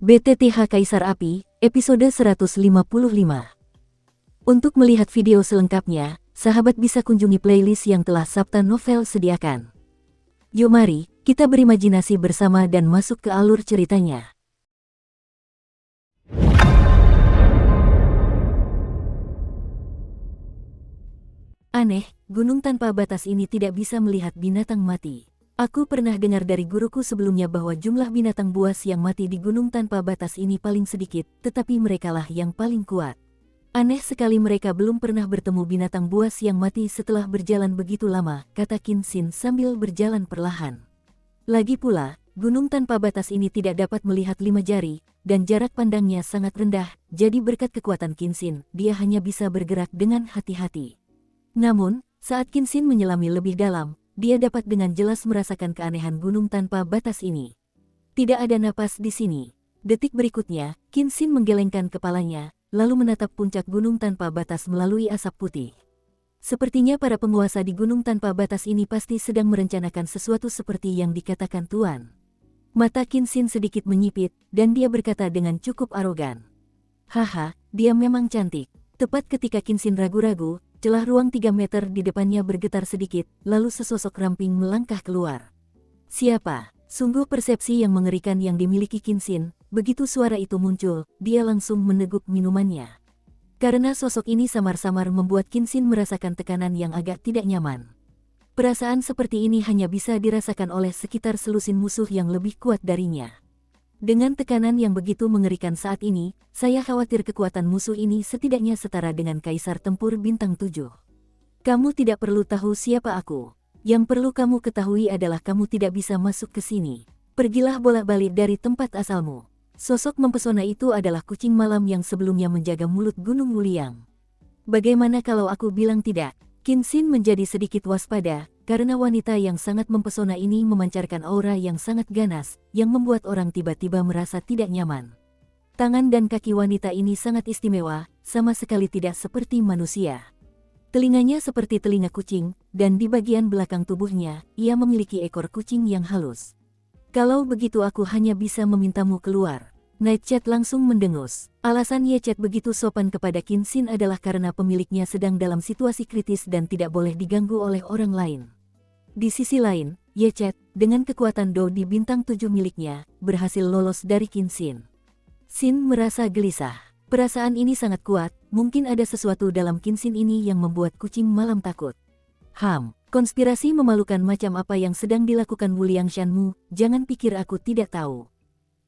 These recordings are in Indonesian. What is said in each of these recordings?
BTTH Kaisar Api, episode 155. Untuk melihat video selengkapnya, sahabat bisa kunjungi playlist yang telah Sabta Novel sediakan. Yuk mari, kita berimajinasi bersama dan masuk ke alur ceritanya. Aneh, gunung tanpa batas ini tidak bisa melihat binatang mati. Aku pernah dengar dari guruku sebelumnya bahwa jumlah binatang buas yang mati di gunung tanpa batas ini paling sedikit, tetapi merekalah yang paling kuat. Aneh sekali mereka belum pernah bertemu binatang buas yang mati setelah berjalan begitu lama, kata Kinsin sambil berjalan perlahan. Lagi pula, gunung tanpa batas ini tidak dapat melihat 5 jari, dan jarak pandangnya sangat rendah, jadi berkat kekuatan Kinsin, dia hanya bisa bergerak dengan hati-hati. Namun, saat Kinsin menyelami lebih dalam, dia dapat dengan jelas merasakan keanehan gunung tanpa batas ini. Tidak ada napas di sini. Detik berikutnya, Kinsin menggelengkan kepalanya, lalu menatap puncak gunung tanpa batas melalui asap putih. Sepertinya para penguasa di gunung tanpa batas ini pasti sedang merencanakan sesuatu seperti yang dikatakan Tuan. Mata Kinsin sedikit menyipit, dan dia berkata dengan cukup arogan. Haha, dia memang cantik. Tepat ketika Kinsin ragu-ragu, celah ruang 3 meter di depannya bergetar sedikit, lalu sesosok ramping melangkah keluar. Siapa? Sungguh persepsi yang mengerikan yang dimiliki Kinsin. Begitu suara itu muncul, dia langsung meneguk minumannya. Karena sosok ini samar-samar membuat Kinsin merasakan tekanan yang agak tidak nyaman. Perasaan seperti ini hanya bisa dirasakan oleh sekitar selusin musuh yang lebih kuat darinya. Dengan tekanan yang begitu mengerikan saat ini, saya khawatir kekuatan musuh ini setidaknya setara dengan Kaisar Tempur Bintang 7. Kamu tidak perlu tahu siapa aku. Yang perlu kamu ketahui adalah kamu tidak bisa masuk ke sini. Pergilah bolak-balik dari tempat asalmu. Sosok mempesona itu adalah kucing malam yang sebelumnya menjaga mulut Gunung Wuliang. Bagaimana kalau aku bilang tidak? Kinsin menjadi sedikit waspada, karena wanita yang sangat mempesona ini memancarkan aura yang sangat ganas, yang membuat orang tiba-tiba merasa tidak nyaman. Tangan dan kaki wanita ini sangat istimewa, sama sekali tidak seperti manusia. Telinganya seperti telinga kucing, dan di bagian belakang tubuhnya, ia memiliki ekor kucing yang halus. Kalau begitu aku hanya bisa memintamu keluar. Nightchat langsung mendengus. Alasan Yechat begitu sopan kepada Kinsin adalah karena pemiliknya sedang dalam situasi kritis dan tidak boleh diganggu oleh orang lain. Di sisi lain, Yechat, dengan kekuatan Do di bintang 7 miliknya, berhasil lolos dari Kinsin. Sin merasa gelisah. Perasaan ini sangat kuat, mungkin ada sesuatu dalam Kinsin ini yang membuat kucing malam takut. Konspirasi memalukan macam apa yang sedang dilakukan Wuliang Shanmu, jangan pikir aku tidak tahu.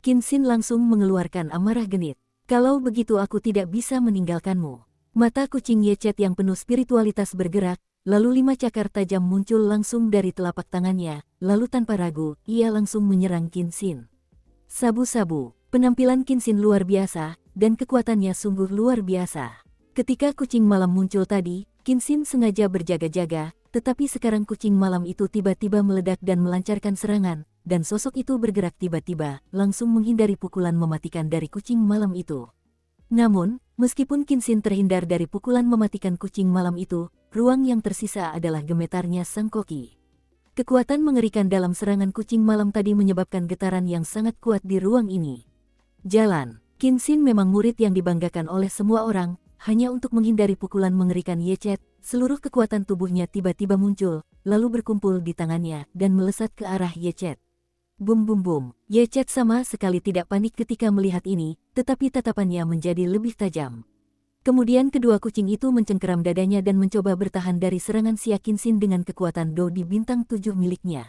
Kinsin langsung mengeluarkan amarah genit. Kalau begitu aku tidak bisa meninggalkanmu. Mata kucing Yechat yang penuh spiritualitas bergerak, lalu 5 cakar tajam muncul langsung dari telapak tangannya, lalu tanpa ragu, ia langsung menyerang Kinsin. Sabu-sabu, penampilan Kinsin luar biasa, dan kekuatannya sungguh luar biasa. Ketika kucing malam muncul tadi, Kinsin sengaja berjaga-jaga, tetapi sekarang kucing malam itu tiba-tiba meledak dan melancarkan serangan, dan sosok itu bergerak tiba-tiba, langsung menghindari pukulan mematikan dari kucing malam itu. Namun, meskipun Kinsin terhindar dari pukulan mematikan kucing malam itu, ruang yang tersisa adalah gemetarnya sang koki. Kekuatan mengerikan dalam serangan kucing malam tadi menyebabkan getaran yang sangat kuat di ruang ini. Jalan, Kinsin memang murid yang dibanggakan oleh semua orang, hanya untuk menghindari pukulan mengerikan Yechat, seluruh kekuatan tubuhnya tiba-tiba muncul, lalu berkumpul di tangannya, dan melesat ke arah Yechat. Bum bum bum, Yechat sama sekali tidak panik ketika melihat ini, tetapi tatapannya menjadi lebih tajam. Kemudian kedua kucing itu mencengkeram dadanya dan mencoba bertahan dari serangan si Kinsin dengan kekuatan Do di bintang 7 miliknya.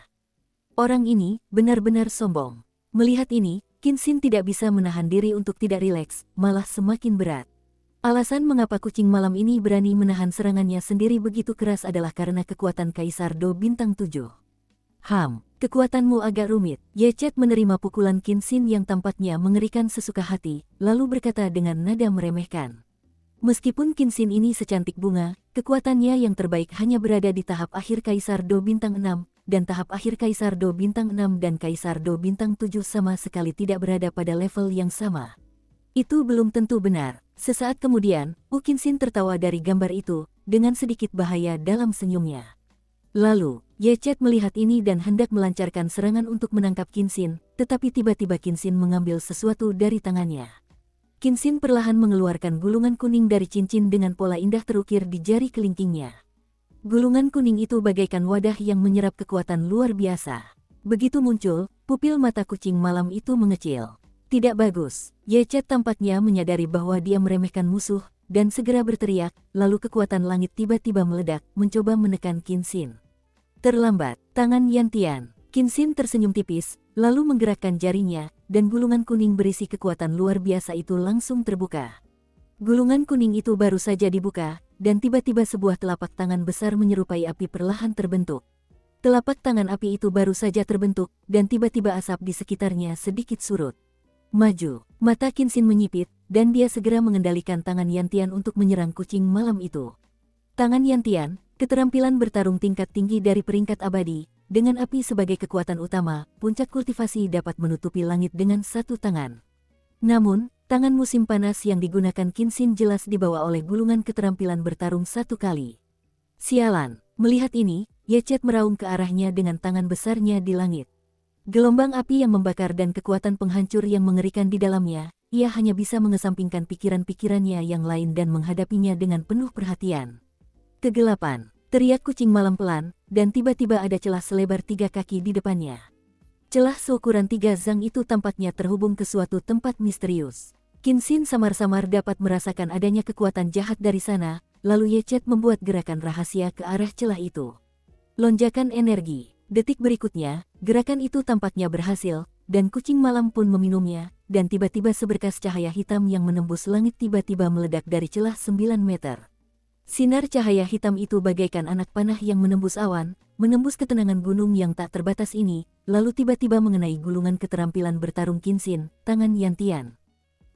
Orang ini benar-benar sombong. Melihat ini, Kinsin tidak bisa menahan diri untuk tidak rileks, malah semakin berat. Alasan mengapa kucing malam ini berani menahan serangannya sendiri begitu keras adalah karena kekuatan Kaisar Do bintang 7. Kekuatanmu agak rumit. Yechat menerima pukulan Kinsin yang tampaknya mengerikan sesuka hati, lalu berkata dengan nada meremehkan. Meskipun Kinsin ini secantik bunga, kekuatannya yang terbaik hanya berada di tahap akhir Kaisar Do bintang 6, dan tahap akhir Kaisar Do bintang 6 dan Kaisar Do bintang 7 sama sekali tidak berada pada level yang sama. Itu belum tentu benar. Sesaat kemudian, Kinsin tertawa dari gambar itu, dengan sedikit bahaya dalam senyumnya. Lalu, Ye Chet melihat ini dan hendak melancarkan serangan untuk menangkap Qin Xin, tetapi tiba-tiba Qin Xin mengambil sesuatu dari tangannya. Qin Xin perlahan mengeluarkan gulungan kuning dari cincin dengan pola indah terukir di jari kelingkingnya. Gulungan kuning itu bagaikan wadah yang menyerap kekuatan luar biasa. Begitu muncul, pupil mata kucing malam itu mengecil. Tidak bagus. Ye Chet tampaknya menyadari bahwa dia meremehkan musuh, dan segera berteriak, lalu kekuatan langit tiba-tiba meledak, mencoba menekan Qin Xin. Terlambat, tangan Yantian. Qin Xin tersenyum tipis, lalu menggerakkan jarinya, dan gulungan kuning berisi kekuatan luar biasa itu langsung terbuka. Gulungan kuning itu baru saja dibuka, dan tiba-tiba sebuah telapak tangan besar menyerupai api perlahan terbentuk. Telapak tangan api itu baru saja terbentuk, dan tiba-tiba asap di sekitarnya sedikit surut. Maju, mata Qin Xin menyipit, dan dia segera mengendalikan tangan Yantian untuk menyerang kucing malam itu. Tangan Yantian, keterampilan bertarung tingkat tinggi dari peringkat abadi, dengan api sebagai kekuatan utama, puncak kultivasi dapat menutupi langit dengan satu tangan. Namun, tangan musim panas yang digunakan Qin Xin jelas dibawa oleh gulungan keterampilan bertarung satu kali. Sialan, melihat ini, Ye Chet meraung ke arahnya dengan tangan besarnya di langit. Gelombang api yang membakar dan kekuatan penghancur yang mengerikan di dalamnya, ia hanya bisa mengesampingkan pikiran-pikirannya yang lain dan menghadapinya dengan penuh perhatian. Kegelapan, teriak kucing malam pelan, dan tiba-tiba ada celah selebar 3 kaki di depannya. Celah seukuran 3 zang itu tampaknya terhubung ke suatu tempat misterius. Qin Xin samar-samar dapat merasakan adanya kekuatan jahat dari sana, lalu Ye Chet membuat gerakan rahasia ke arah celah itu. Lonjakan energi. Detik berikutnya, gerakan itu tampaknya berhasil, dan kucing malam pun meminumnya, dan tiba-tiba seberkas cahaya hitam yang menembus langit tiba-tiba meledak dari celah 9 meter. Sinar cahaya hitam itu bagaikan anak panah yang menembus awan, menembus ketenangan gunung yang tak terbatas ini, lalu tiba-tiba mengenai gulungan keterampilan bertarung Qin Xin, tangan Yantian.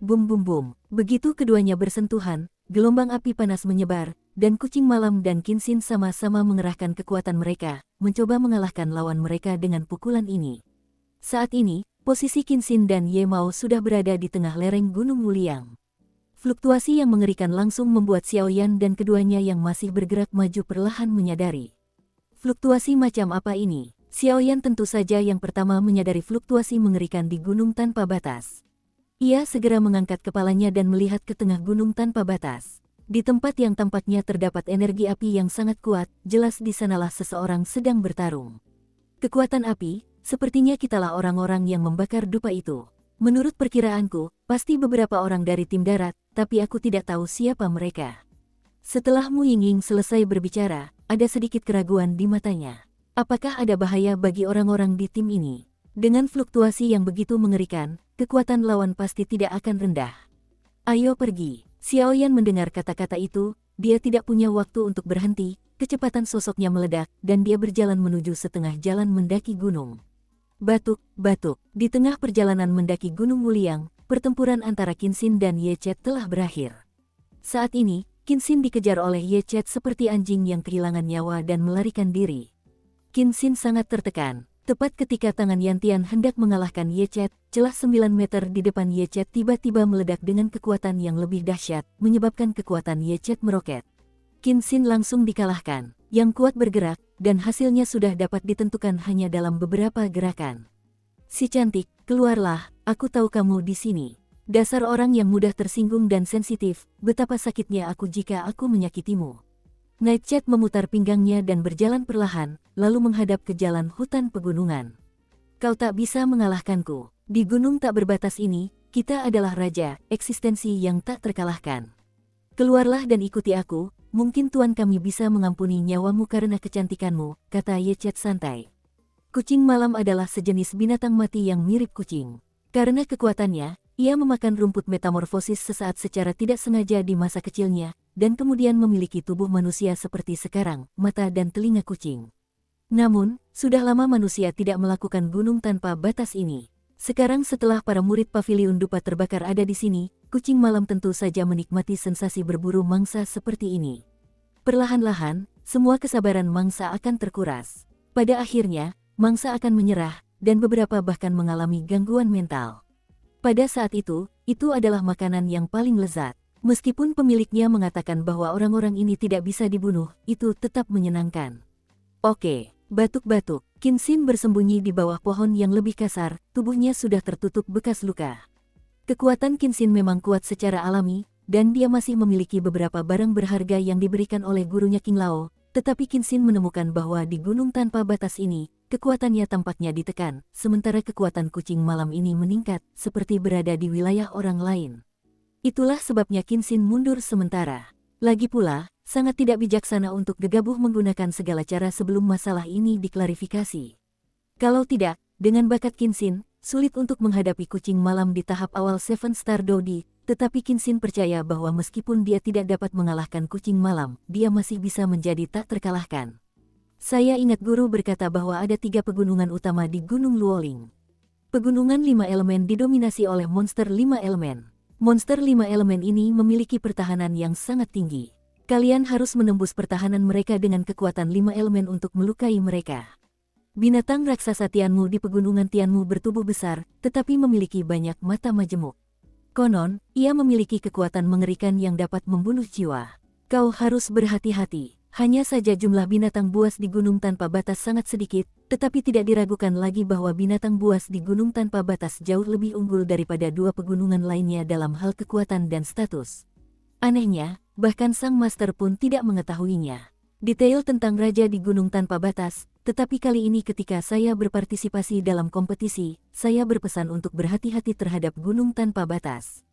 Bum bum bum, begitu keduanya bersentuhan, gelombang api panas menyebar, dan kucing malam dan Qin Xin sama-sama mengerahkan kekuatan mereka, mencoba mengalahkan lawan mereka dengan pukulan ini. Saat ini, posisi Qin Xin dan Ye Mao sudah berada di tengah lereng Gunung Wuliang. Fluktuasi yang mengerikan langsung membuat Xiaoyan dan keduanya yang masih bergerak maju perlahan menyadari. Fluktuasi macam apa ini? Xiaoyan tentu saja yang pertama menyadari fluktuasi mengerikan di gunung tanpa batas. Ia segera mengangkat kepalanya dan melihat ke tengah gunung tanpa batas. Di tempat yang tampaknya terdapat energi api yang sangat kuat, jelas di sanalah seseorang sedang bertarung. Kekuatan api, sepertinya kitalah orang-orang yang membakar dupa itu. Menurut perkiraanku, pasti beberapa orang dari tim darat, tapi aku tidak tahu siapa mereka. Setelah Mu Yingying selesai berbicara, ada sedikit keraguan di matanya. Apakah ada bahaya bagi orang-orang di tim ini? Dengan fluktuasi yang begitu mengerikan, kekuatan lawan pasti tidak akan rendah. Ayo pergi. Xiaoyan mendengar kata-kata itu, dia tidak punya waktu untuk berhenti, kecepatan sosoknya meledak, dan dia berjalan menuju setengah jalan mendaki gunung. Batuk, batuk. Di tengah perjalanan mendaki Gunung Wuliang, pertempuran antara Qin Xin dan Ye Chet telah berakhir. Saat ini, Qin Xin dikejar oleh Ye Chet seperti anjing yang kehilangan nyawa dan melarikan diri. Qin Xin sangat tertekan. Tepat ketika tangan Yantian hendak mengalahkan Ye Chet, celah 9 meter di depan Ye Chet tiba-tiba meledak dengan kekuatan yang lebih dahsyat, menyebabkan kekuatan Ye Chet meroket. Qin Xin langsung dikalahkan. Yang kuat bergerak, dan hasilnya sudah dapat ditentukan hanya dalam beberapa gerakan. Si cantik, keluarlah, aku tahu kamu di sini. Dasar orang yang mudah tersinggung dan sensitif, betapa sakitnya aku jika aku menyakitimu. Nightshade memutar pinggangnya dan berjalan perlahan, lalu menghadap ke jalan hutan pegunungan. Kau tak bisa mengalahkanku. Di gunung tak berbatas ini, kita adalah raja, eksistensi yang tak terkalahkan. Keluarlah dan ikuti aku. Mungkin Tuan kami bisa mengampuni nyawamu karena kecantikanmu, kata Ye Chet santai. Kucing malam adalah sejenis binatang mati yang mirip kucing. Karena kekuatannya, ia memakan rumput metamorfosis sesaat secara tidak sengaja di masa kecilnya, dan kemudian memiliki tubuh manusia seperti sekarang, mata dan telinga kucing. Namun, sudah lama manusia tidak melakukan gunung tanpa batas ini. Sekarang setelah para murid pavilion dupa terbakar ada di sini, kucing malam tentu saja menikmati sensasi berburu mangsa seperti ini. Perlahan-lahan, semua kesabaran mangsa akan terkuras. Pada akhirnya, mangsa akan menyerah, dan beberapa bahkan mengalami gangguan mental. Pada saat itu adalah makanan yang paling lezat. Meskipun pemiliknya mengatakan bahwa orang-orang ini tidak bisa dibunuh, itu tetap menyenangkan. Oke, Batuk-batuk, Qin Xin bersembunyi di bawah pohon yang lebih kasar, tubuhnya sudah tertutup bekas luka. Kekuatan Qin Xin memang kuat secara alami, dan dia masih memiliki beberapa barang berharga yang diberikan oleh gurunya King Lao, tetapi Qin Xin menemukan bahwa di gunung tanpa batas ini, kekuatannya tampaknya ditekan, sementara kekuatan kucing malam ini meningkat, seperti berada di wilayah orang lain. Itulah sebabnya Qin Xin mundur sementara. Lagi pula, sangat tidak bijaksana untuk gegabah menggunakan segala cara sebelum masalah ini diklarifikasi. Kalau tidak, dengan bakat Qin Xin, sulit untuk menghadapi kucing malam di tahap awal Seven Star Dodi, tetapi Qin Xin percaya bahwa meskipun dia tidak dapat mengalahkan kucing malam, dia masih bisa menjadi tak terkalahkan. Saya ingat guru berkata bahwa ada 3 pegunungan utama di Gunung Luoling. Pegunungan 5 elemen didominasi oleh monster 5 elemen. Monster 5 elemen ini memiliki pertahanan yang sangat tinggi. Kalian harus menembus pertahanan mereka dengan kekuatan 5 elemen untuk melukai mereka. Binatang raksasa Tianmu di pegunungan Tianmu bertubuh besar, tetapi memiliki banyak mata majemuk. Konon, ia memiliki kekuatan mengerikan yang dapat membunuh jiwa. Kau harus berhati-hati. Hanya saja jumlah binatang buas di gunung tanpa batas sangat sedikit, tetapi tidak diragukan lagi bahwa binatang buas di gunung tanpa batas jauh lebih unggul daripada 2 pegunungan lainnya dalam hal kekuatan dan status. Anehnya, bahkan sang master pun tidak mengetahuinya. Detail tentang raja di gunung tanpa batas, tetapi kali ini ketika saya berpartisipasi dalam kompetisi, saya berpesan untuk berhati-hati terhadap gunung tanpa batas.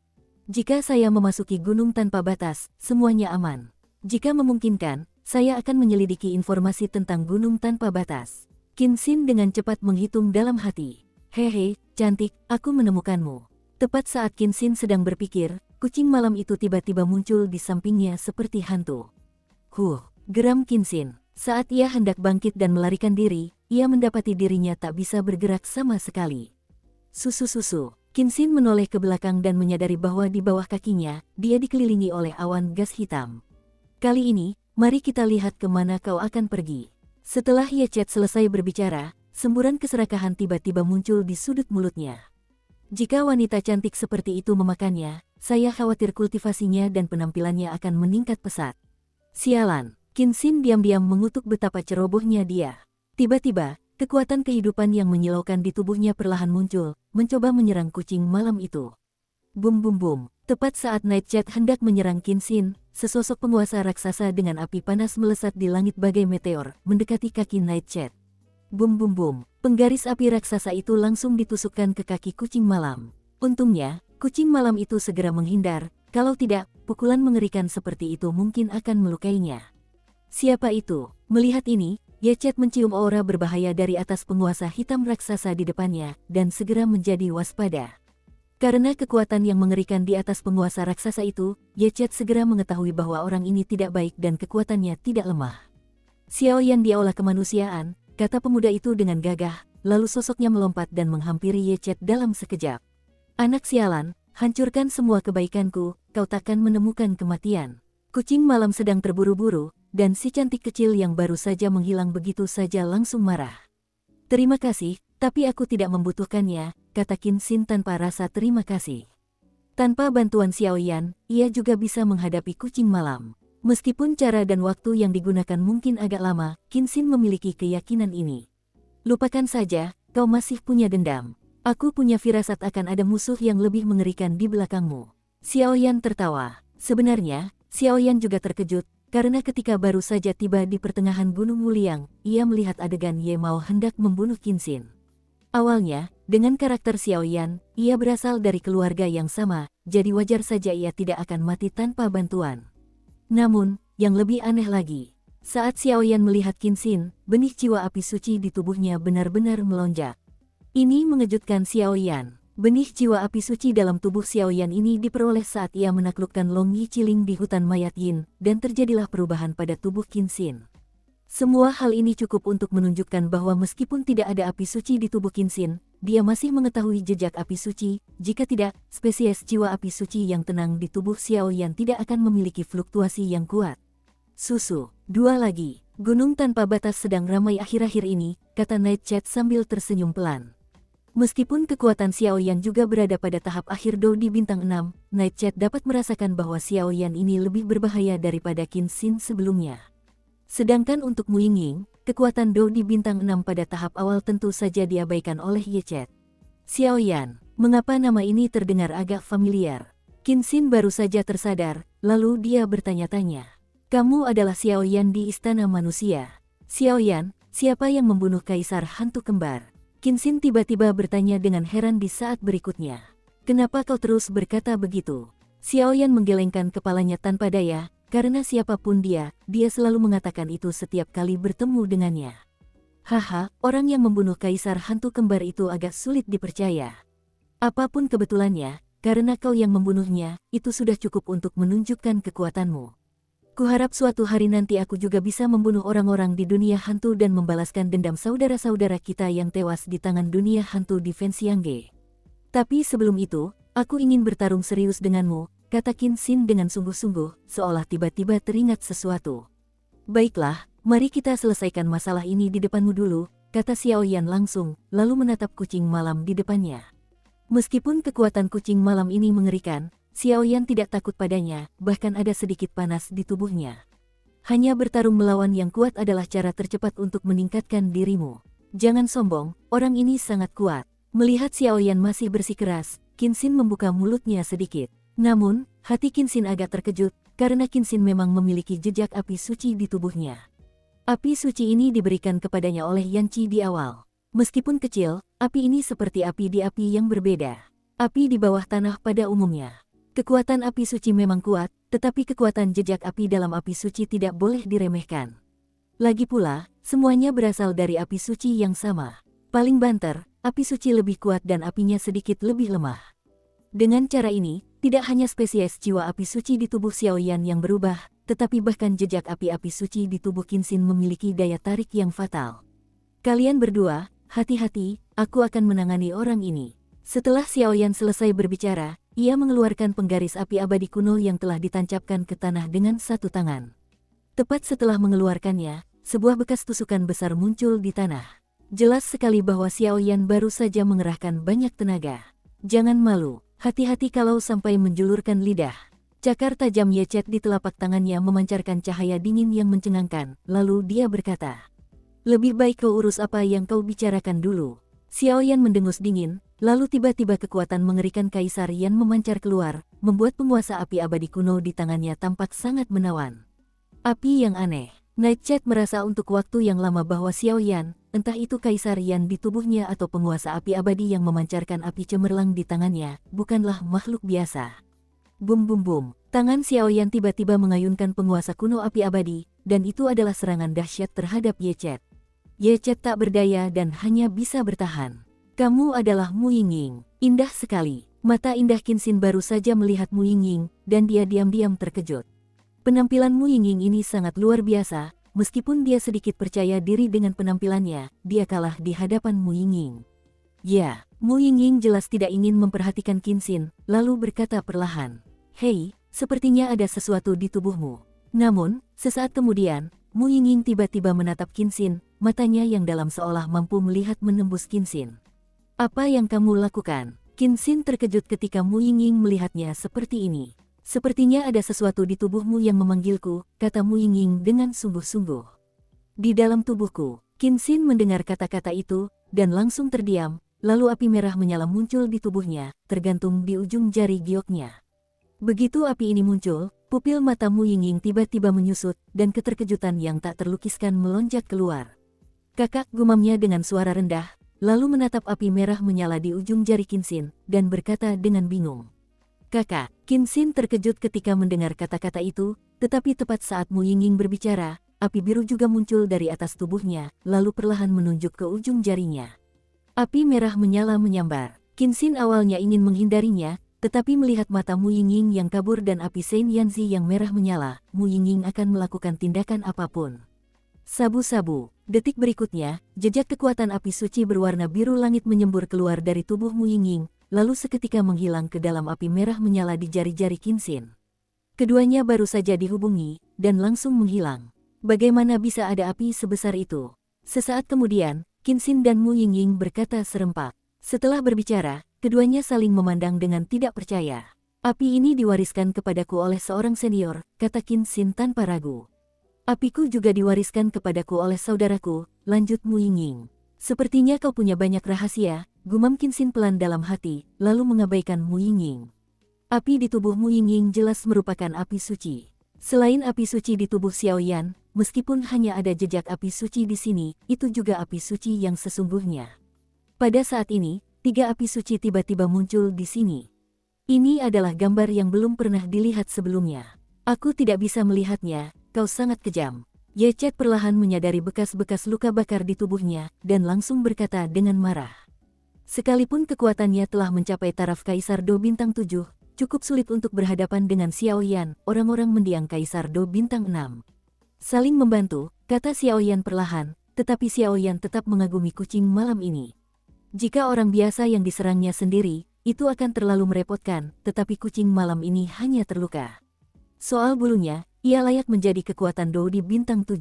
Jika saya memasuki gunung tanpa batas, semuanya aman. Jika memungkinkan, saya akan menyelidiki informasi tentang gunung tanpa batas. Qin Xin dengan cepat menghitung dalam hati. Hehe, cantik, aku menemukanmu. Tepat saat Qin Xin sedang berpikir, kucing malam itu tiba-tiba muncul di sampingnya seperti hantu. Geram Qin Xin. Saat ia hendak bangkit dan melarikan diri, ia mendapati dirinya tak bisa bergerak sama sekali. Susu. Qin Xin menoleh ke belakang dan menyadari bahwa di bawah kakinya, dia dikelilingi oleh awan gas hitam. Kali ini, mari kita lihat kemana kau akan pergi. Setelah Ye Chet selesai berbicara, semburan keserakahan tiba-tiba muncul di sudut mulutnya. Jika wanita cantik seperti itu memakannya, saya khawatir kultivasinya dan penampilannya akan meningkat pesat. Sialan. Qin Xin diam-diam mengutuk betapa cerobohnya dia. Tiba-tiba, kekuatan kehidupan yang menyilaukan di tubuhnya perlahan muncul, mencoba menyerang kucing malam itu. Bum bum bum. Tepat saat Nightshade hendak menyerang Qin Xin, sesosok penguasa raksasa dengan api panas melesat di langit bagai meteor, mendekati kaki Nightshade. Bum bum bum. Penggaris api raksasa itu langsung ditusukkan ke kaki kucing malam. Untungnya, kucing malam itu segera menghindar, kalau tidak, pukulan mengerikan seperti itu mungkin akan melukainya. Siapa itu? Melihat ini, Ye Chet mencium aura berbahaya dari atas penguasa hitam raksasa di depannya, dan segera menjadi waspada. Karena kekuatan yang mengerikan di atas penguasa raksasa itu, Ye Chet segera mengetahui bahwa orang ini tidak baik dan kekuatannya tidak lemah. Xiaoyan diolah kemanusiaan, kata pemuda itu dengan gagah, lalu sosoknya melompat dan menghampiri Ye Chet dalam sekejap. Anak sialan, hancurkan semua kebaikanku, kau takkan menemukan kematian. Kucing malam sedang terburu-buru, dan si cantik kecil yang baru saja menghilang begitu saja langsung marah. Terima kasih, tapi aku tidak membutuhkannya, kata Qin Xin tanpa rasa terima kasih. Tanpa bantuan Xiaoyan, ia juga bisa menghadapi kucing malam. Meskipun cara dan waktu yang digunakan mungkin agak lama, Qin Xin memiliki keyakinan ini. Lupakan saja, kau masih punya dendam. Aku punya firasat akan ada musuh yang lebih mengerikan di belakangmu. Xiaoyan tertawa. Sebenarnya, Xiaoyan juga terkejut, karena ketika baru saja tiba di pertengahan Gunung Wuliang, ia melihat adegan Ye Mao hendak membunuh Qin Xin. Awalnya, dengan karakter Xiaoyan, ia berasal dari keluarga yang sama, jadi wajar saja ia tidak akan mati tanpa bantuan. Namun, yang lebih aneh lagi, saat Xiaoyan melihat Qin Xin, benih jiwa api suci di tubuhnya benar-benar melonjak. Ini mengejutkan Xiaoyan. Benih jiwa api suci dalam tubuh Xiaoyan ini diperoleh saat ia menaklukkan Long Yiqiling di hutan mayat Yin, dan terjadilah perubahan pada tubuh Qin Xin. Semua hal ini cukup untuk menunjukkan bahwa meskipun tidak ada api suci di tubuh Qin Xin, dia masih mengetahui jejak api suci. Jika tidak, spesies jiwa api suci yang tenang di tubuh Xiaoyan tidak akan memiliki fluktuasi yang kuat. Susu. 2 lagi. Gunung tanpa batas sedang ramai akhir-akhir ini, kata Nightshade sambil tersenyum pelan. Meskipun kekuatan Xiaoyan juga berada pada tahap akhir Dou di bintang 6, Nightshade dapat merasakan bahwa Xiaoyan ini lebih berbahaya daripada Qin Xin sebelumnya. Sedangkan untuk Mu Yingying, kekuatan Dou di bintang 6 pada tahap awal tentu saja diabaikan oleh Ye Chet. Xiaoyan, mengapa nama ini terdengar agak familiar? Qin Xin baru saja tersadar, lalu dia bertanya-tanya. Kamu adalah Xiaoyan di Istana Manusia. Xiaoyan, siapa yang membunuh Kaisar Hantu Kembar? Qin Xin tiba-tiba bertanya dengan heran di saat berikutnya. Kenapa kau terus berkata begitu? Xiaoyan menggelengkan kepalanya tanpa daya, karena siapapun dia selalu mengatakan itu setiap kali bertemu dengannya. Haha, orang yang membunuh Kaisar Hantu Kembar itu agak sulit dipercaya. Apapun kebetulannya, karena kau yang membunuhnya, itu sudah cukup untuk menunjukkan kekuatanmu. Kuharap suatu hari nanti aku juga bisa membunuh orang-orang di dunia hantu dan membalaskan dendam saudara-saudara kita yang tewas di tangan dunia hantu di Fenxiangge. Tapi sebelum itu, aku ingin bertarung serius denganmu, kata Qin Xin dengan sungguh-sungguh, seolah tiba-tiba teringat sesuatu. Baiklah, mari kita selesaikan masalah ini di depanmu dulu, kata Xiaoyan langsung, lalu menatap kucing malam di depannya. Meskipun kekuatan kucing malam ini mengerikan, Xiaoyan tidak takut padanya, bahkan ada sedikit panas di tubuhnya. Hanya bertarung melawan yang kuat adalah cara tercepat untuk meningkatkan dirimu. Jangan sombong, orang ini sangat kuat. Melihat Xiaoyan masih bersikeras, Qin Xin membuka mulutnya sedikit. Namun, hati Qin Xin agak terkejut, karena Qin Xin memang memiliki jejak api suci di tubuhnya. Api suci ini diberikan kepadanya oleh Yan Qi di awal. Meskipun kecil, api ini seperti api di api yang berbeda. Api di bawah tanah pada umumnya. Kekuatan api suci memang kuat, tetapi kekuatan jejak api dalam api suci tidak boleh diremehkan. Lagi pula, semuanya berasal dari api suci yang sama. Paling banter, api suci lebih kuat dan apinya sedikit lebih lemah. Dengan cara ini, tidak hanya spesies jiwa api suci di tubuh Xiaoyan yang berubah, tetapi bahkan jejak api-api suci di tubuh Qin Xin memiliki daya tarik yang fatal. Kalian berdua, hati-hati, aku akan menangani orang ini. Setelah Xiaoyan selesai berbicara, ia mengeluarkan penggaris api abadi kuno yang telah ditancapkan ke tanah dengan satu tangan. Tepat setelah mengeluarkannya, sebuah bekas tusukan besar muncul di tanah. Jelas sekali bahwa Xiaoyan baru saja mengerahkan banyak tenaga. Jangan malu, hati-hati kalau sampai menjulurkan lidah. Cakar tajam Ye Chet di telapak tangannya memancarkan cahaya dingin yang mencengangkan, lalu dia berkata, "Lebih baik kau urus apa yang kau bicarakan dulu." Xiaoyan mendengus dingin, lalu tiba-tiba kekuatan mengerikan Kaisar Yan memancar keluar, membuat penguasa api abadi kuno di tangannya tampak sangat menawan. Api yang aneh. Nightshade merasa untuk waktu yang lama bahwa Xiaoyan, entah itu Kaisar Yan di tubuhnya atau penguasa api abadi yang memancarkan api cemerlang di tangannya, bukanlah makhluk biasa. Bum bum bum, tangan Xiaoyan tiba-tiba mengayunkan penguasa kuno api abadi, dan itu adalah serangan dahsyat terhadap Ye Chet. Ye Chet tak berdaya dan hanya bisa bertahan. Kamu adalah Mu Yingying, indah sekali. Mata indah Qin Xin baru saja melihat Mu Yingying, dan dia diam-diam terkejut. Penampilan Mu Yingying ini sangat luar biasa, meskipun dia sedikit percaya diri dengan penampilannya, dia kalah di hadapan Mu Yingying. Ya, Mu Yingying jelas tidak ingin memperhatikan Qin Xin, lalu berkata perlahan, "Hei, sepertinya ada sesuatu di tubuhmu." Namun, sesaat kemudian, Mu Yingying tiba-tiba menatap Qin Xin, matanya yang dalam seolah mampu melihat menembus Qin Xin. "Apa yang kamu lakukan?" Qin Xin terkejut ketika Mu Yingying melihatnya seperti ini. "Sepertinya ada sesuatu di tubuhmu yang memanggilku," kata Mu Yingying dengan sungguh-sungguh. "Di dalam tubuhku." Qin Xin mendengar kata-kata itu, dan langsung terdiam, lalu api merah menyala muncul di tubuhnya, tergantung di ujung jari gioknya. Begitu api ini muncul, pupil mata Mu Yingying tiba-tiba menyusut, dan keterkejutan yang tak terlukiskan melonjak keluar. "Kakak," gumamnya dengan suara rendah, lalu menatap api merah menyala di ujung jari Qin Xin, dan berkata dengan bingung. "Kakak." Qin Xin terkejut ketika mendengar kata-kata itu, tetapi tepat saat Mu Yingying berbicara, api biru juga muncul dari atas tubuhnya, lalu perlahan menunjuk ke ujung jarinya. Api merah menyala menyambar. Qin Xin awalnya ingin menghindarinya, tetapi melihat mata Mu Yingying yang kabur dan api Saint Yanzi yang merah menyala, Mu Yingying akan melakukan tindakan apapun. Sabu-sabu. Detik berikutnya, jejak kekuatan api suci berwarna biru langit menyembur keluar dari tubuh Mu Yingying, lalu seketika menghilang ke dalam api merah menyala di jari-jari Qin Xin. Keduanya baru saja dihubungi, dan langsung menghilang. Bagaimana bisa ada api sebesar itu? Sesaat kemudian, Qin Xin dan Mu Yingying berkata serempak. Setelah berbicara, keduanya saling memandang dengan tidak percaya. "Api ini diwariskan kepadaku oleh seorang senior," kata Qin Xin tanpa ragu. Apiku juga diwariskan kepadaku oleh saudaraku, lanjut Mu Yingying. Sepertinya kau punya banyak rahasia, gumam Qinxin pelan dalam hati, lalu mengabaikan Mu Yingying. Api di tubuh Mu Yingying jelas merupakan api suci. Selain api suci di tubuh Xiaoyan, meskipun hanya ada jejak api suci di sini, itu juga api suci yang sesungguhnya. Pada saat ini, 3 api suci tiba-tiba muncul di sini. Ini adalah gambar yang belum pernah dilihat sebelumnya. Aku tidak bisa melihatnya, kau sangat kejam. Ye Chet perlahan menyadari bekas-bekas luka bakar di tubuhnya, dan langsung berkata dengan marah. Sekalipun kekuatannya telah mencapai taraf Kaisar Do Bintang 7, cukup sulit untuk berhadapan dengan Xiaoyan, orang-orang mendiang Kaisar Do Bintang 6. Saling membantu, kata Xiaoyan perlahan, tetapi Xiaoyan tetap mengagumi kucing malam ini. Jika orang biasa yang diserangnya sendiri, itu akan terlalu merepotkan, tetapi kucing malam ini hanya terluka. Soal bulunya, ia layak menjadi kekuatan Do di Bintang 7.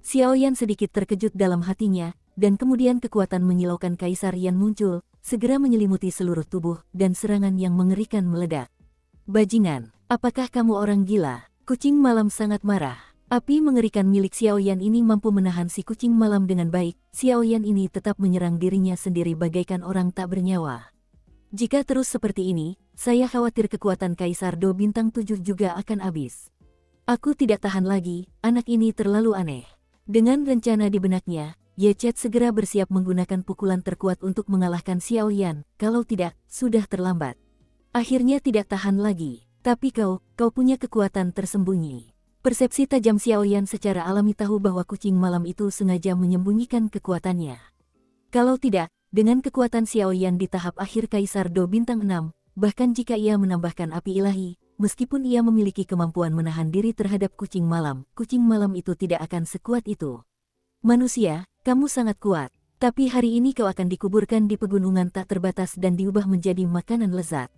Xiaoyan sedikit terkejut dalam hatinya, dan kemudian kekuatan menyilaukan Kaisar Yan muncul, segera menyelimuti seluruh tubuh, dan serangan yang mengerikan meledak. Bajingan, apakah kamu orang gila? Kucing malam sangat marah. Api mengerikan milik Xiaoyan ini mampu menahan si kucing malam dengan baik. Xiaoyan ini tetap menyerang dirinya sendiri bagaikan orang tak bernyawa. Jika terus seperti ini, saya khawatir kekuatan Kaisar Do Bintang 7 juga akan habis. Aku tidak tahan lagi, anak ini terlalu aneh. Dengan rencana di benaknya, Ye Chet segera bersiap menggunakan pukulan terkuat untuk mengalahkan Xiaoyan, kalau tidak, sudah terlambat. Akhirnya tidak tahan lagi, tapi kau punya kekuatan tersembunyi. Persepsi tajam Xiaoyan secara alami tahu bahwa kucing malam itu sengaja menyembunyikan kekuatannya. Kalau tidak, dengan kekuatan Xiaoyan di tahap akhir Kaisar Do Bintang 6, bahkan jika ia menambahkan api ilahi, meskipun ia memiliki kemampuan menahan diri terhadap kucing malam itu tidak akan sekuat itu. Manusia, kamu sangat kuat, tapi hari ini kau akan dikuburkan di pegunungan tak terbatas dan diubah menjadi makanan lezat.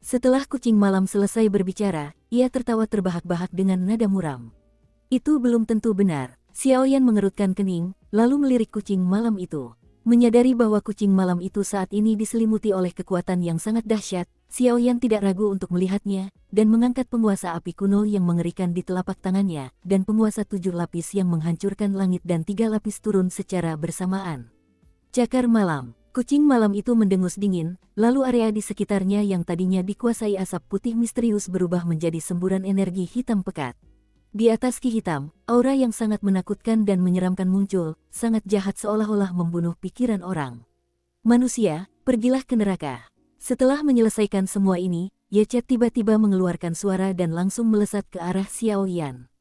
Setelah kucing malam selesai berbicara, ia tertawa terbahak-bahak dengan nada muram. Itu belum tentu benar. Xiaoyan mengerutkan kening, lalu melirik kucing malam itu. Menyadari bahwa kucing malam itu saat ini diselimuti oleh kekuatan yang sangat dahsyat, Xiaoyan tidak ragu untuk melihatnya, dan mengangkat penguasa api kuno yang mengerikan di telapak tangannya, dan penguasa 7 lapis yang menghancurkan langit dan 3 lapis turun secara bersamaan. Cakar malam. Kucing malam itu mendengus dingin, lalu area di sekitarnya yang tadinya dikuasai asap putih misterius berubah menjadi semburan energi hitam pekat. Di atas ki hitam, aura yang sangat menakutkan dan menyeramkan muncul, sangat jahat seolah-olah membunuh pikiran orang. Manusia, pergilah ke neraka. Setelah menyelesaikan semua ini, Ye Chet tiba-tiba mengeluarkan suara dan langsung melesat ke arah Xiaoyan.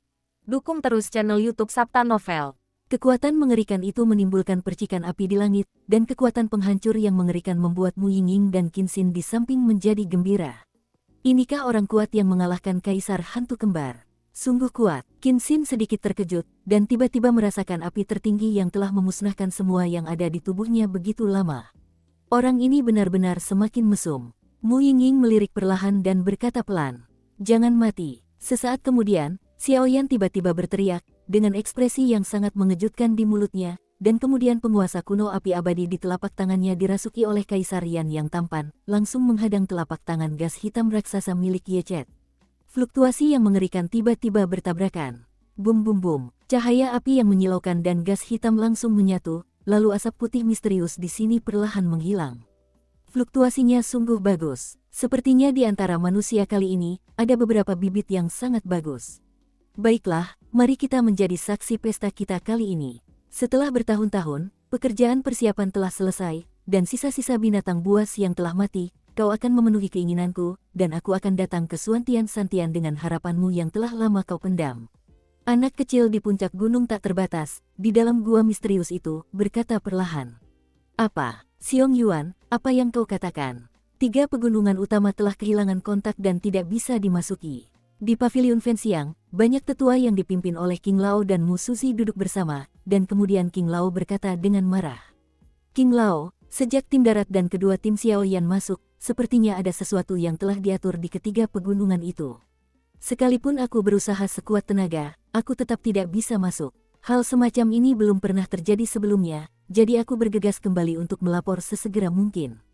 Dukung terus channel YouTube Sabta Novel. Kekuatan mengerikan itu menimbulkan percikan api di langit, dan kekuatan penghancur yang mengerikan membuat Mu Yingying dan Qinxin di samping menjadi gembira. Inikah orang kuat yang mengalahkan Kaisar Hantu Kembar? Sungguh kuat. Qinxin sedikit terkejut, dan tiba-tiba merasakan api tertinggi yang telah memusnahkan semua yang ada di tubuhnya begitu lama. Orang ini benar-benar semakin mesum. Mu Yingying melirik perlahan dan berkata pelan, "Jangan mati." Sesaat kemudian, Xiaoyan tiba-tiba berteriak, dengan ekspresi yang sangat mengejutkan di mulutnya, dan kemudian penguasa kuno api abadi di telapak tangannya dirasuki oleh Kaisar Yan yang tampan, langsung menghadang telapak tangan gas hitam raksasa milik Ye Chet. Fluktuasi yang mengerikan tiba-tiba bertabrakan. Bum bum bum, cahaya api yang menyilaukan dan gas hitam langsung menyatu, lalu asap putih misterius di sini perlahan menghilang. Fluktuasinya sungguh bagus. Sepertinya di antara manusia kali ini, ada beberapa bibit yang sangat bagus. Baiklah, mari kita menjadi saksi pesta kita kali ini. Setelah bertahun-tahun, pekerjaan persiapan telah selesai, dan sisa-sisa binatang buas yang telah mati, kau akan memenuhi keinginanku, dan aku akan datang ke Suantian Santian dengan harapanmu yang telah lama kau pendam. Anak kecil di puncak gunung tak terbatas, di dalam gua misterius itu, berkata perlahan. Apa, Xiong Yuan, apa yang kau katakan? 3 pegunungan utama telah kehilangan kontak dan tidak bisa dimasuki. Di pavilion Fenxiang, banyak tetua yang dipimpin oleh King Lao dan Mu Suzi duduk bersama, dan kemudian King Lao berkata dengan marah. King Lao, sejak tim darat dan kedua tim Xiaoyan masuk, sepertinya ada sesuatu yang telah diatur di ketiga pegunungan itu. Sekalipun aku berusaha sekuat tenaga, aku tetap tidak bisa masuk. Hal semacam ini belum pernah terjadi sebelumnya, jadi aku bergegas kembali untuk melapor sesegera mungkin.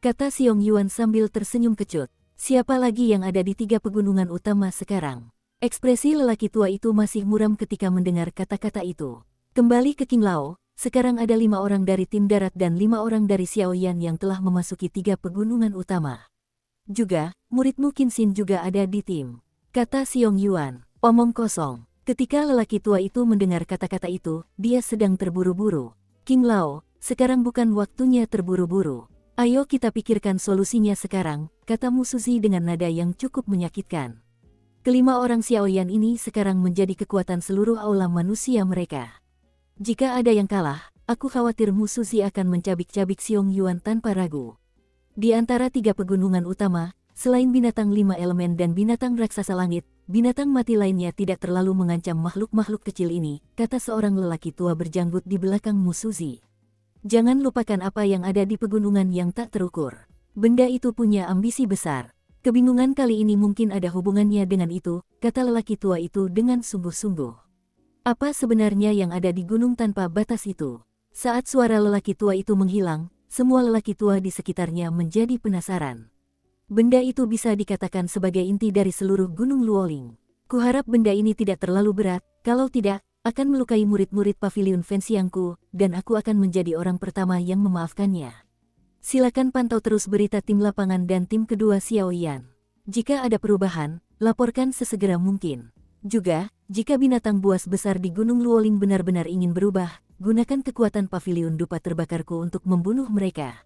Kata Xiong Yuan sambil tersenyum kecut. Siapa lagi yang ada di 3 pegunungan utama sekarang? Ekspresi lelaki tua itu masih muram ketika mendengar kata-kata itu. Kembali ke King Lao, sekarang ada 5 orang dari tim darat dan 5 orang dari Xiaoyan yang telah memasuki 3 pegunungan utama. Juga, muridmu Qin Xin juga ada di tim. Kata Xiong Yuan, omong kosong. Ketika lelaki tua itu mendengar kata-kata itu, dia sedang terburu-buru. King Lao, sekarang bukan waktunya terburu-buru. Ayo kita pikirkan solusinya sekarang, kata Mu Suzi dengan nada yang cukup menyakitkan. Kelima orang Xiaoyan ini sekarang menjadi kekuatan seluruh aula manusia mereka. Jika ada yang kalah, aku khawatir Mu Suzi akan mencabik-cabik Xiong Yuan tanpa ragu. Di antara 3 pegunungan utama, selain binatang 5 elemen dan binatang raksasa langit, binatang mati lainnya tidak terlalu mengancam makhluk-makhluk kecil ini, kata seorang lelaki tua berjanggut di belakang Mu Suzi. Jangan lupakan apa yang ada di pegunungan yang tak terukur. Benda itu punya ambisi besar. Kebingungan kali ini mungkin ada hubungannya dengan itu, kata lelaki tua itu dengan sungguh-sungguh. Apa sebenarnya yang ada di gunung tanpa batas itu? Saat suara lelaki tua itu menghilang, semua lelaki tua di sekitarnya menjadi penasaran. Benda itu bisa dikatakan sebagai inti dari seluruh gunung Luoling. Kuharap benda ini tidak terlalu berat, kalau tidak, akan melukai murid-murid pavilion Fenxiangku, dan aku akan menjadi orang pertama yang memaafkannya. Silakan pantau terus berita tim lapangan dan tim kedua Xiaoyan. Jika ada perubahan, laporkan sesegera mungkin. Juga, jika binatang buas besar di Gunung Luoling benar-benar ingin berubah, gunakan kekuatan pavilion dupa terbakarku untuk membunuh mereka.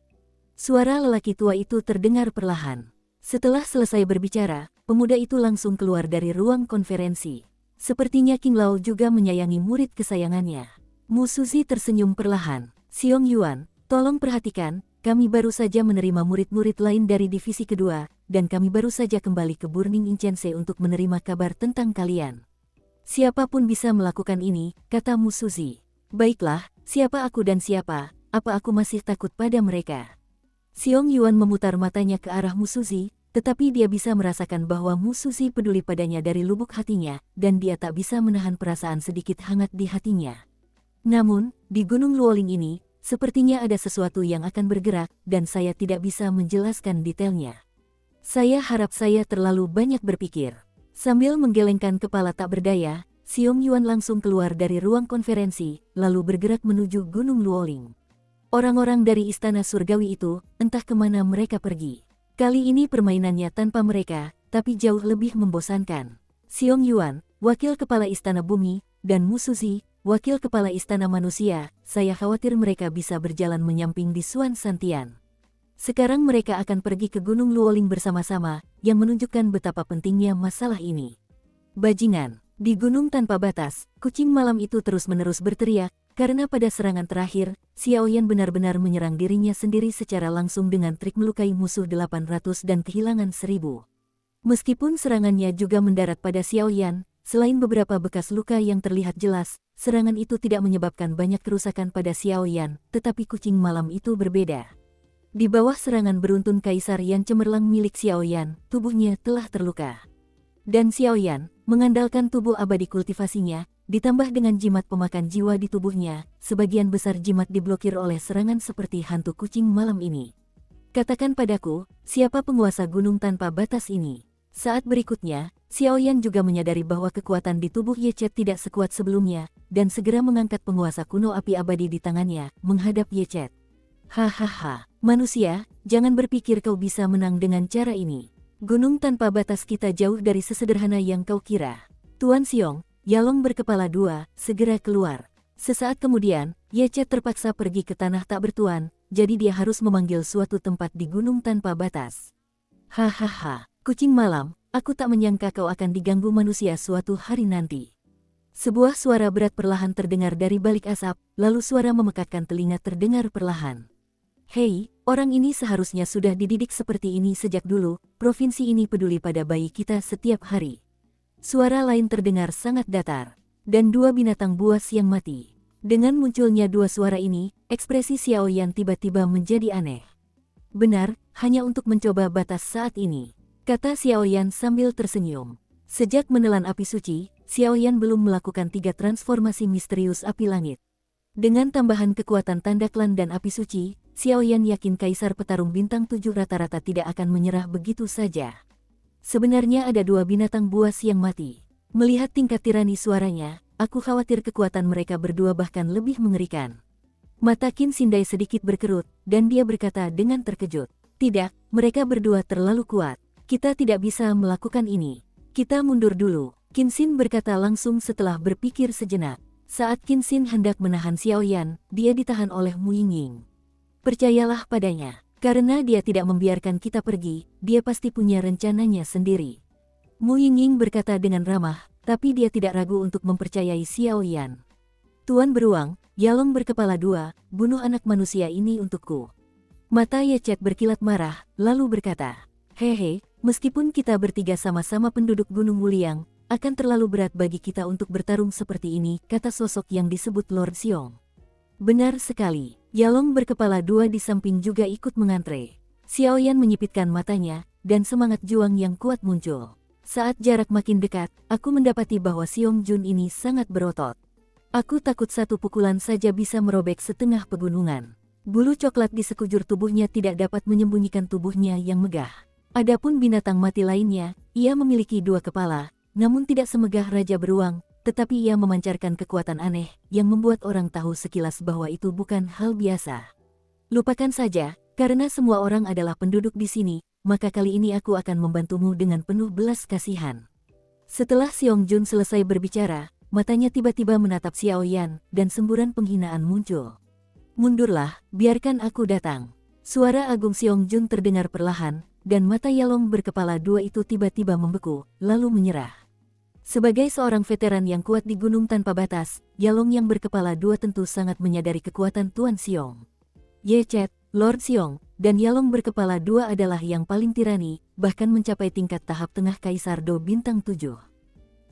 Suara lelaki tua itu terdengar perlahan. Setelah selesai berbicara, pemuda itu langsung keluar dari ruang konferensi. Sepertinya King Lao juga menyayangi murid kesayangannya. Mu Suzi tersenyum perlahan. Xiong Yuan, tolong perhatikan, kami baru saja menerima murid-murid lain dari divisi kedua, dan kami baru saja kembali ke Burning Inchense untuk menerima kabar tentang kalian. Siapapun bisa melakukan ini, kata Mu Suzi. Baiklah, siapa aku dan siapa, apa aku masih takut pada mereka? Xiong Yuan memutar matanya ke arah Mu Suzi, tetapi dia bisa merasakan bahwa Mu Suzi peduli padanya dari lubuk hatinya, dan dia tak bisa menahan perasaan sedikit hangat di hatinya. Namun, di Gunung Luoling ini, sepertinya ada sesuatu yang akan bergerak, dan saya tidak bisa menjelaskan detailnya. Saya harap saya terlalu banyak berpikir. Sambil menggelengkan kepala tak berdaya, Xiong Yuan langsung keluar dari ruang konferensi, lalu bergerak menuju Gunung Luoling. Orang-orang dari Istana Surgawi itu, entah kemana mereka pergi. Kali ini permainannya tanpa mereka, tapi jauh lebih membosankan. Xiong Yuan, wakil kepala Istana Bumi, dan Mu Suzi, wakil kepala Istana Manusia, saya khawatir mereka bisa berjalan menyamping di Suan Santian. Sekarang mereka akan pergi ke Gunung Luoling bersama-sama, yang menunjukkan betapa pentingnya masalah ini. Bajingan, di gunung tanpa batas, kucing malam itu terus-menerus berteriak, karena pada serangan terakhir, Xiaoyan benar-benar menyerang dirinya sendiri secara langsung dengan trik melukai musuh 800 dan kehilangan 1000. Meskipun serangannya juga mendarat pada Xiaoyan, selain beberapa bekas luka yang terlihat jelas, serangan itu tidak menyebabkan banyak kerusakan pada Xiaoyan, tetapi kucing malam itu berbeda. Di bawah serangan beruntun kaisar yang cemerlang milik Xiaoyan, tubuhnya telah terluka. Dan Xiaoyan, mengandalkan tubuh abadi kultivasinya, ditambah dengan jimat pemakan jiwa di tubuhnya, sebagian besar jimat diblokir oleh serangan seperti hantu kucing malam ini. Katakan padaku, siapa penguasa gunung tanpa batas ini? Saat berikutnya, Xiaoyan juga menyadari bahwa kekuatan di tubuh Ye Chet tidak sekuat sebelumnya, dan segera mengangkat penguasa kuno api abadi di tangannya, menghadap Ye Chet. Hahaha, manusia, jangan berpikir kau bisa menang dengan cara ini. Gunung tanpa batas kita jauh dari sesederhana yang kau kira. Tuan Xiong, Yalong berkepala 2, segera keluar. Sesaat kemudian, Ye Chet terpaksa pergi ke tanah tak bertuan, jadi dia harus memanggil suatu tempat di gunung tanpa batas. Hahaha, kucing malam, aku tak menyangka kau akan diganggu manusia suatu hari nanti. Sebuah suara berat perlahan terdengar dari balik asap, lalu suara memekakkan telinga terdengar perlahan. Hei, orang ini seharusnya sudah dididik seperti ini sejak dulu, provinsi ini peduli pada bayi kita setiap hari. Suara lain terdengar sangat datar, dan 2 binatang buas yang mati. Dengan munculnya 2 suara ini, ekspresi Xiaoyan tiba-tiba menjadi aneh. Benar, hanya untuk mencoba batas saat ini, kata Xiaoyan sambil tersenyum. Sejak menelan api suci, Xiaoyan belum melakukan 3 transformasi misterius api langit. Dengan tambahan kekuatan tanda klan dan api suci, Xiaoyan yakin Kaisar Petarung Bintang 7 rata-rata tidak akan menyerah begitu saja. Sebenarnya ada 2 binatang buas yang mati. Melihat tingkat tirani suaranya, aku khawatir kekuatan mereka berdua bahkan lebih mengerikan. Mata Qin Sindai sedikit berkerut, dan dia berkata dengan terkejut. Tidak, mereka berdua terlalu kuat. Kita tidak bisa melakukan ini. Kita mundur dulu. Qin Xin berkata langsung setelah berpikir sejenak. Saat Qin Xin hendak menahan Xiao Yan, dia ditahan oleh Mu Yingying. Percayalah padanya. Karena dia tidak membiarkan kita pergi, dia pasti punya rencananya sendiri. Mu Yingying berkata dengan ramah, tapi dia tidak ragu untuk mempercayai Xiao Yan. Tuan Beruang, Yalong berkepala dua, bunuh anak manusia ini untukku. Mata Ye Chet berkilat marah, lalu berkata, hehe, meskipun kita bertiga sama-sama penduduk Gunung Wuliang, akan terlalu berat bagi kita untuk bertarung seperti ini, kata sosok yang disebut Lord Xiong. Benar sekali, Yalong berkepala dua di samping juga ikut mengantre. Xiao Yan menyipitkan matanya, dan semangat juang yang kuat muncul. Saat jarak makin dekat, aku mendapati bahwa Xiong Jun ini sangat berotot. Aku takut satu pukulan saja bisa merobek setengah pegunungan. Bulu coklat di sekujur tubuhnya tidak dapat menyembunyikan tubuhnya yang megah. Adapun binatang mati lainnya, ia memiliki dua kepala, namun tidak semegah Raja Beruang, tetapi ia memancarkan kekuatan aneh yang membuat orang tahu sekilas bahwa itu bukan hal biasa. Lupakan saja, karena semua orang adalah penduduk di sini, maka kali ini aku akan membantumu dengan penuh belas kasihan. Setelah Xiong Jun selesai berbicara, matanya tiba-tiba menatap Xiao Yan, dan semburan penghinaan muncul. Mundurlah, biarkan aku datang. Suara agung Xiong Jun terdengar perlahan, dan mata Yalong berkepala dua itu tiba-tiba membeku, lalu menyerah. Sebagai seorang veteran yang kuat di Gunung Tanpa Batas, Yalong yang berkepala dua tentu sangat menyadari kekuatan Tuan Xiong. Ye Chet, Lord Xiong, dan Yalong berkepala dua adalah yang paling tirani, bahkan mencapai tingkat tahap tengah Kaisar Do Bintang 7.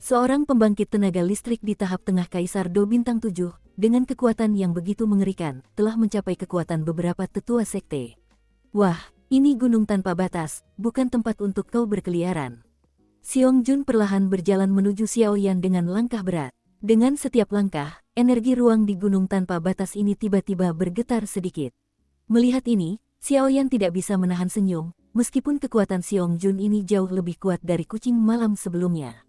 Seorang pembangkit tenaga listrik di tahap tengah Kaisar Do Bintang 7, dengan kekuatan yang begitu mengerikan, telah mencapai kekuatan beberapa tetua sekte. Wah, ini Gunung Tanpa Batas, bukan tempat untuk kau berkeliaran. Xiong Jun perlahan berjalan menuju Xiao Yan dengan langkah berat. Dengan setiap langkah, energi ruang di Gunung Tanpa Batas ini tiba-tiba bergetar sedikit. Melihat ini, Xiao Yan tidak bisa menahan senyum, meskipun kekuatan Xiong Jun ini jauh lebih kuat dari kucing malam sebelumnya.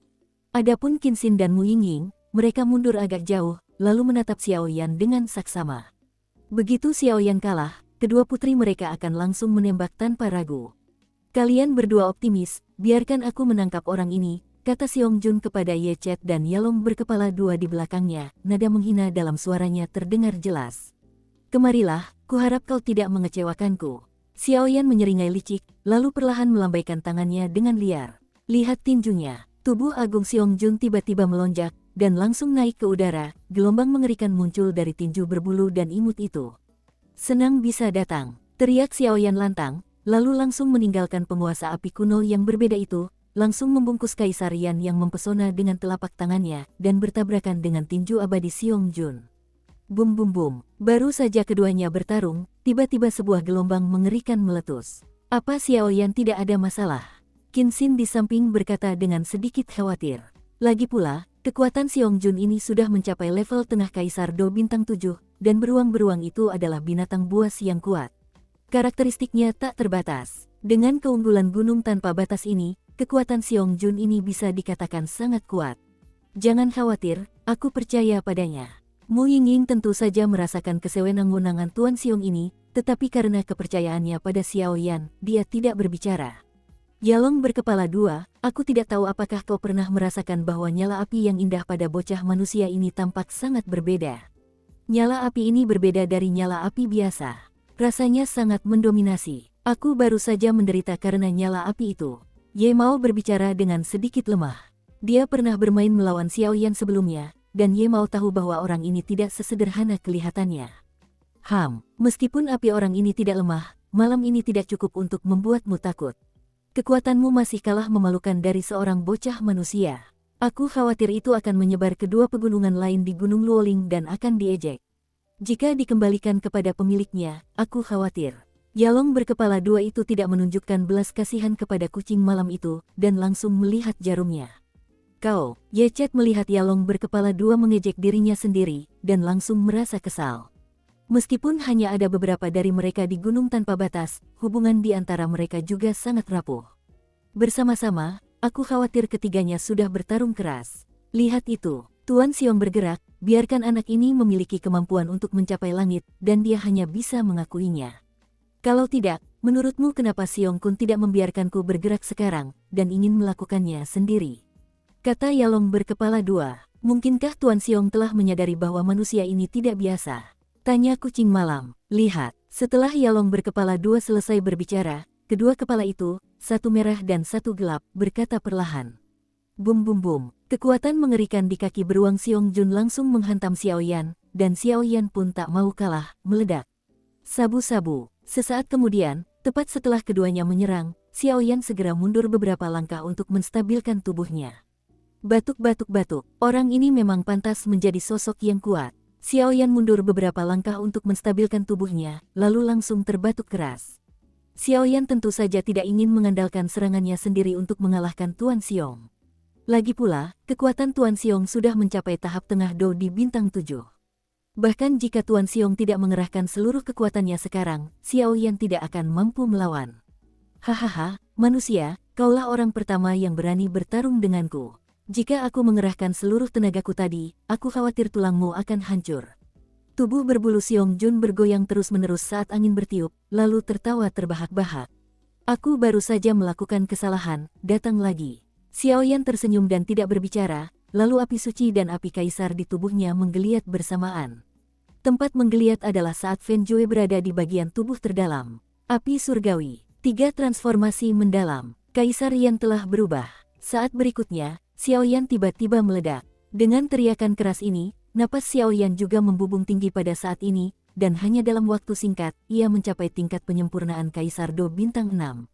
Adapun Qin Xin dan Mu Yingying, mereka mundur agak jauh, lalu menatap Xiao Yan dengan saksama. Begitu Xiao Yan kalah, kedua putri mereka akan langsung menembak tanpa ragu. Kalian berdua optimis, biarkan aku menangkap orang ini, kata Xiong Jun kepada Ye Chet dan Yalong berkepala dua di belakangnya, nada menghina dalam suaranya terdengar jelas. Kemarilah, kuharap kau tidak mengecewakanku. Xiao Yan menyeringai licik, lalu perlahan melambaikan tangannya dengan liar. Lihat tinjunya. Tubuh agung Xiong Jun tiba-tiba melonjak, dan langsung naik ke udara, gelombang mengerikan muncul dari tinju berbulu dan imut itu. Senang bisa datang, teriak Xiao Yan lantang, lalu langsung meninggalkan penguasa api kuno yang berbeda itu, langsung membungkus Kaisar Yan yang mempesona dengan telapak tangannya, dan bertabrakan dengan tinju abadi Xiong Jun. Bum bum bum, baru saja keduanya bertarung, tiba-tiba sebuah gelombang mengerikan meletus. Apa Xiao Yan tidak ada masalah? Qin Xin di samping berkata dengan sedikit khawatir. Lagi pula, kekuatan Xiong Jun ini sudah mencapai level tengah Kaisar Do Bintang 7, dan beruang-beruang itu adalah binatang buas yang kuat. Karakteristiknya tak terbatas. Dengan keunggulan Gunung Tanpa Batas ini, kekuatan Xiong Jun ini bisa dikatakan sangat kuat. Jangan khawatir, aku percaya padanya. Mu Yingying tentu saja merasakan kesewenang-wenangan Tuan Xiong ini, tetapi karena kepercayaannya pada Xiao Yan, dia tidak berbicara. Yalong berkepala dua, aku tidak tahu apakah kau pernah merasakan bahwa nyala api yang indah pada bocah manusia ini tampak sangat berbeda. Nyala api ini berbeda dari nyala api biasa. Rasanya sangat mendominasi. Aku baru saja menderita karena nyala api itu. Ye Mao berbicara dengan sedikit lemah. Dia pernah bermain melawan Xiao Yan sebelumnya, dan Ye Mao tahu bahwa orang ini tidak sesederhana kelihatannya. Meskipun api orang ini tidak lemah, malam ini tidak cukup untuk membuatmu takut. Kekuatanmu masih kalah memalukan dari seorang bocah manusia. Aku khawatir itu akan menyebar ke dua pegunungan lain di Gunung Luoling dan akan diejek. Jika dikembalikan kepada pemiliknya, aku khawatir. Yalong berkepala dua itu tidak menunjukkan belas kasihan kepada kucing malam itu, dan langsung melihat jarumnya. Kau, Ye Chet melihat Yalong berkepala dua mengejek dirinya sendiri, dan langsung merasa kesal. Meskipun hanya ada beberapa dari mereka di Gunung Tanpa Batas, hubungan di antara mereka juga sangat rapuh. Bersama-sama, Aku khawatir ketiganya sudah bertarung keras. Lihat itu, Tuan Xiong bergerak, biarkan anak ini memiliki kemampuan untuk mencapai langit, dan dia hanya bisa mengakuinya. Kalau tidak, menurutmu kenapa Xiong Kun tidak membiarkanku bergerak sekarang, dan ingin melakukannya sendiri? Kata Yalong berkepala dua. Mungkinkah Tuan Xiong telah menyadari bahwa manusia ini tidak biasa? Tanya kucing malam. Lihat, setelah Yalong berkepala dua selesai berbicara, kedua kepala itu, satu merah dan satu gelap, berkata perlahan. Bum bum bum, kekuatan mengerikan di kaki beruang Xiong Jun langsung menghantam Xiao Yan, dan Xiao Yan pun tak mau kalah, meledak. Sabu-sabu, sesaat kemudian, tepat setelah keduanya menyerang, Xiao Yan segera mundur beberapa langkah untuk menstabilkan tubuhnya. Batuk-batuk-batuk, orang ini memang pantas menjadi sosok yang kuat. Xiao Yan mundur beberapa langkah untuk menstabilkan tubuhnya, lalu langsung terbatuk keras. Xiao Yan tentu saja tidak ingin mengandalkan serangannya sendiri untuk mengalahkan Tuan Xiong. Lagi pula, kekuatan Tuan Xiong sudah mencapai tahap tengah Do di bintang 7. Bahkan jika Tuan Xiong tidak mengerahkan seluruh kekuatannya sekarang, Xiao Yan tidak akan mampu melawan. Hahaha, manusia, kaulah orang pertama yang berani bertarung denganku. Jika aku mengerahkan seluruh tenagaku tadi, aku khawatir tulangmu akan hancur. Tubuh berbulu Xiong Jun bergoyang terus-menerus saat angin bertiup, lalu tertawa terbahak-bahak. Aku baru saja melakukan kesalahan, datang lagi. Xiao Yan tersenyum dan tidak berbicara, lalu api suci dan api kaisar di tubuhnya menggeliat bersamaan. Tempat menggeliat adalah saat Fen Jue berada di bagian tubuh terdalam. Api surgawi, 3 transformasi mendalam, Kaisar Yan telah berubah. Saat berikutnya, Xiao Yan tiba-tiba meledak. Dengan teriakan keras ini, napas Xiao Yan juga membubung tinggi pada saat ini, dan hanya dalam waktu singkat, ia mencapai tingkat penyempurnaan Kaisar Do bintang 6.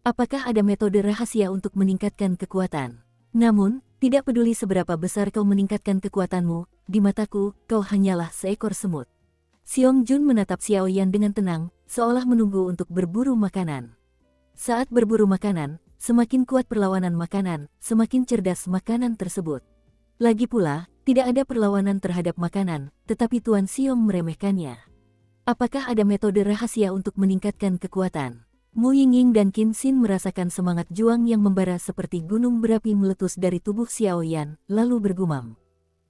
Apakah ada metode rahasia untuk meningkatkan kekuatan? Namun, tidak peduli seberapa besar kau meningkatkan kekuatanmu, di mataku, kau hanyalah seekor semut. Xiong Jun menatap Xiao Yan dengan tenang, seolah menunggu untuk berburu makanan. Saat berburu makanan, semakin kuat perlawanan makanan, semakin cerdas makanan tersebut. Lagi pula, tidak ada perlawanan terhadap makanan, tetapi Tuan Xiong meremehkannya. Apakah ada metode rahasia untuk meningkatkan kekuatan? Mu Yingying dan Qin Xin merasakan semangat juang yang membara seperti gunung berapi meletus dari tubuh Xiao Yan, lalu bergumam.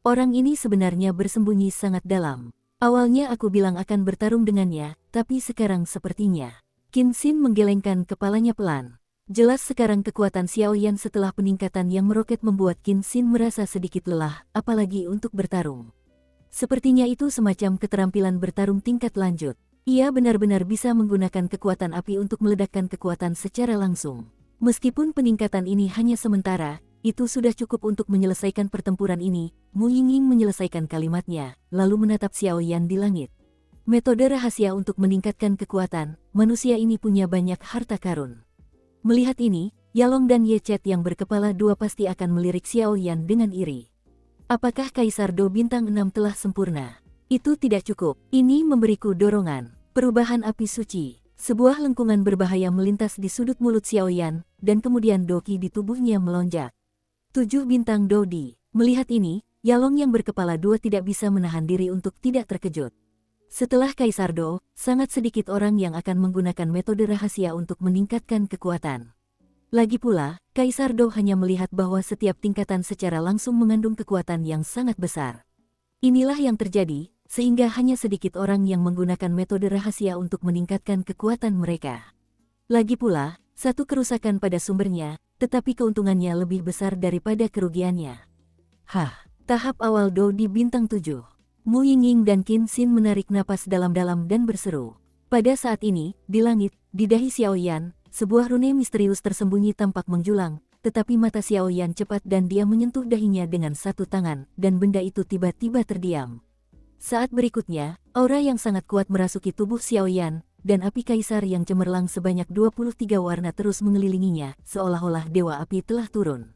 Orang ini sebenarnya bersembunyi sangat dalam. Awalnya aku bilang akan bertarung dengannya, tapi sekarang sepertinya. Qin Xin menggelengkan kepalanya pelan. Jelas sekarang kekuatan Xiao Yan setelah peningkatan yang meroket membuat Qin Xin merasa sedikit lelah, apalagi untuk bertarung. Sepertinya itu semacam keterampilan bertarung tingkat lanjut. Ia benar-benar bisa menggunakan kekuatan api untuk meledakkan kekuatan secara langsung. Meskipun peningkatan ini hanya sementara, itu sudah cukup untuk menyelesaikan pertempuran ini. Mu Yingying menyelesaikan kalimatnya, lalu menatap Xiao Yan di langit. Metode rahasia untuk meningkatkan kekuatan, manusia ini punya banyak harta karun. Melihat ini, Yalong dan Ye Chet yang berkepala dua pasti akan melirik Xiao Yan dengan iri. Apakah Kaisar Do bintang 6 telah sempurna? Itu tidak cukup. Ini memberiku dorongan. Perubahan api suci. Sebuah lengkungan berbahaya melintas di sudut mulut Xiao Yan, dan kemudian doki di tubuhnya melonjak. 7 bintang Dodi. Melihat ini, Yalong yang berkepala dua tidak bisa menahan diri untuk tidak terkejut. Setelah Kaisar Do, sangat sedikit orang yang akan menggunakan metode rahasia untuk meningkatkan kekuatan. Lagi pula, Kaisar Do hanya melihat bahwa setiap tingkatan secara langsung mengandung kekuatan yang sangat besar. Inilah yang terjadi, sehingga hanya sedikit orang yang menggunakan metode rahasia untuk meningkatkan kekuatan mereka. Lagi pula, satu kerusakan pada sumbernya, tetapi keuntungannya lebih besar daripada kerugiannya. Tahap awal Do di bintang 7. Mu Yingying dan Qin Xin menarik napas dalam-dalam dan berseru. Pada saat ini, di langit, di dahi Xiao Yan, sebuah rune misterius tersembunyi tampak menjulang, tetapi mata Xiao Yan cepat dan dia menyentuh dahinya dengan satu tangan, dan benda itu tiba-tiba terdiam. Saat berikutnya, aura yang sangat kuat merasuki tubuh Xiao Yan, dan api kaisar yang cemerlang sebanyak 23 warna terus mengelilinginya, seolah-olah dewa api telah turun.